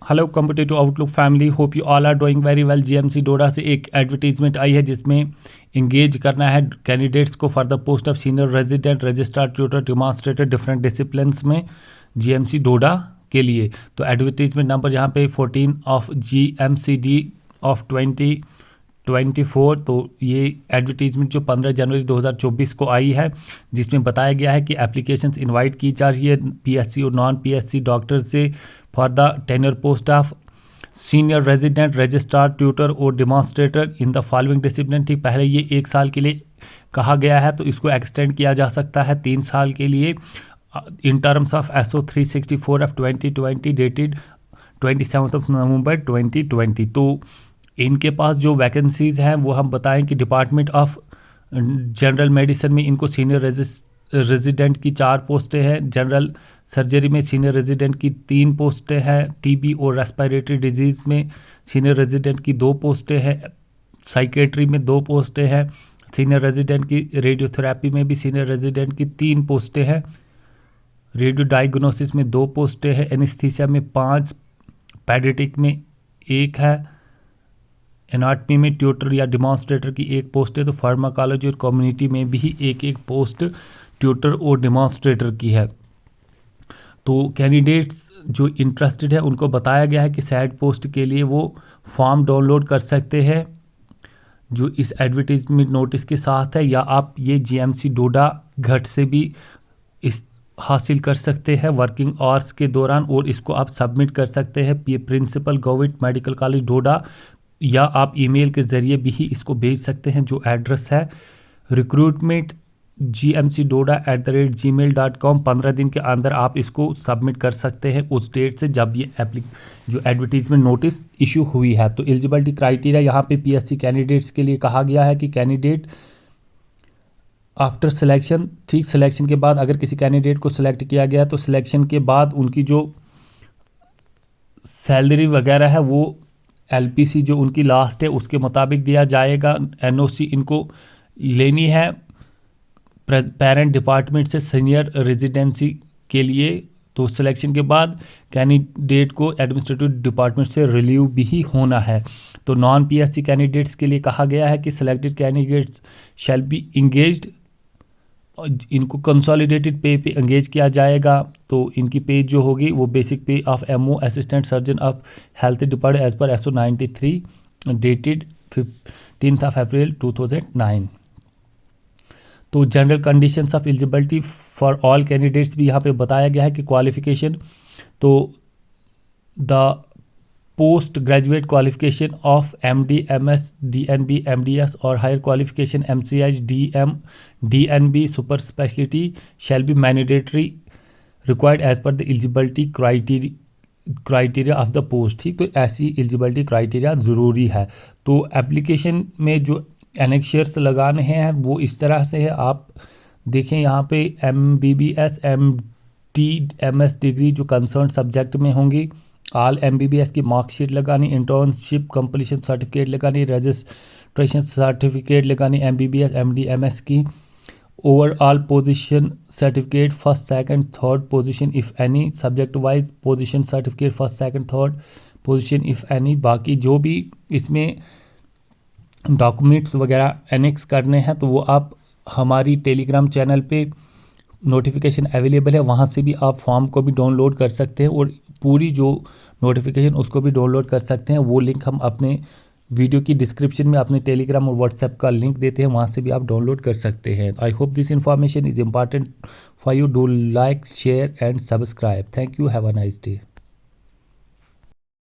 Hello competitive outlook family, hope you all are doing very well. GMC Doda से एक advertisement आई है जिसमें engage करना है कैंडिडेट्स को for the post of senior resident registrar tutor demonstrator different disciplines में GMC डोडा के लिए। तो एडवर्टीजमेंट नंबर यहाँ पे 14 ऑफ GMCD ऑफ 2024। तो ये एडवर्टीजमेंट जो 15 जनवरी 2024 को आई है, जिसमें बताया गया है कि एप्लीकेशंस इनवाइट की जा रही है PSC और नॉन PSC डॉक्टर से for the tenure post of senior resident registrar tutor और demonstrator in the following discipline. ठीक, पहले ये 1 साल के लिए कहा गया है, तो इसको एक्सटेंड किया जा सकता है 3 साल के लिए in terms of SO 364 of 2020 dated 27 नवंबर 2020। तो इनके पास जो वैकेंसीज़ हैं वो हम बताएं कि डिपार्टमेंट ऑफ जनरल मेडिसिन में इनको सीनियर रेजिडेंट की 4 पोस्टें हैं, जनरल सर्जरी में सीनियर रेजिडेंट की 3 पोस्टें हैं, TB और रेस्पिरेटरी डिजीज़ में सीनियर रेजिडेंट की 2 पोस्टें हैं, साइकेट्री में 2 पोस्टें हैं, सीनियर रेजिडेंट की रेडियोथेरेपी में भी सीनियर रेजिडेंट की 3 पोस्टें हैं, रेडियो डायग्नोसिस में 2 पोस्टें हैं, एनेस्थीसिया में 5, पेडियाट्रिक में 1 है, एनाटमी में ट्यूटर या डेमोन्स्ट्रेटर की 1 पोस्ट है। तो फार्माकोलॉजी और कम्युनिटी में भी 1-1 पोस्ट ट्यूटर और डेमोन्स्ट्रेटर की है। तो कैंडिडेट्स जो इंटरेस्टेड है उनको बताया गया है कि सैड पोस्ट के लिए वो फॉर्म डाउनलोड कर सकते हैं जो इस एडवर्टीजमेंट नोटिस के साथ है, या आप ये GMC डोडा घट से भी इस हासिल कर सकते हैं वर्किंग आवर्स के दौरान, और इसको आप सबमिट कर सकते हैं प्रिंसिपल गवर्नमेंट मेडिकल कॉलेज डोडा, या आप ईमेल के ज़रिए भी इसको भेज सकते हैं जो एड्रेस है recruitment@gmail.com। 15 दिन के अंदर आप इसको सबमिट कर सकते हैं उस डेट से जब ये जो एडवर्टीजमेंट नोटिस इशू हुई है। तो एलिजिबिलिटी क्राइटेरिया यहाँ पे PSC कैंडिडेट्स के लिए कहा गया है कि कैंडिडेट आफ्टर सिलेक्शन, ठीक, सिलेक्शन के बाद अगर किसी कैंडिडेट को सिलेक्ट किया गया तो सिलेक्शन के बाद उनकी जो सैलरी वगैरह है वो LPC जो उनकी लास्ट है उसके मुताबिक दिया जाएगा। NOC इनको लेनी है पेरेंट डिपार्टमेंट से सीनियर रेजिडेंसी के लिए। तो सिलेक्शन के बाद कैंडिडेट को एडमिनिस्ट्रेटिव डिपार्टमेंट से रिलीव भी होना है। तो नॉन PSC कैंडिडेट्स के लिए कहा गया है कि selected candidates shall be engaged, इनको कंसोलिडेटेड पे एंगेज किया जाएगा। तो इनकी पे जो होगी वो basic pay of MO assistant surgeon of health department as per SO 93 dated 15 April 2009। तो general conditions of eligibility for all candidates भी यहाँ पे बताया गया है कि क्वालिफिकेशन, तो the post graduate qualification of MD MS DNB MDS और higher qualification MCH DM DNB super speciality shall be mandatory required as per the eligibility criteria of the post. ठीक, तो ऐसी एलिजिबिलिटी क्राइटेरिया ज़रूरी है। तो application में जो एनेक्शियर्स लगाने हैं वो इस तरह से है, आप देखें यहाँ पे MBBS MD MS डिग्री जो कंसर्न सब्जेक्ट में होंगी, ऑल MBBS की मार्कशीट लगानी, इंटर्नशिप कंप्लीशन सर्टिफिकेट लगानी, रजिस्ट्रेशन सर्टिफिकेट लगानी MBBS MD MS की, overall position certificate first second third position if any, subject wise position certificate first second third position if any. बाकी जो भी इसमें डॉक्यूमेंट्स वगैरह एनेक्स करने हैं तो वो आप हमारी टेलीग्राम चैनल पे नोटिफिकेशन अवेलेबल है, वहाँ से भी आप फॉर्म को भी डाउनलोड कर सकते हैं और पूरी जो नोटिफिकेशन उसको भी डाउनलोड कर सकते हैं। वो लिंक हम अपने वीडियो की डिस्क्रिप्शन में अपने टेलीग्राम और व्हाट्सएप का लिंक देते हैं, वहाँ से भी आप डाउनलोड कर सकते हैं। I hope this information is important for you. Do like share and subscribe. Thank you, have a nice day.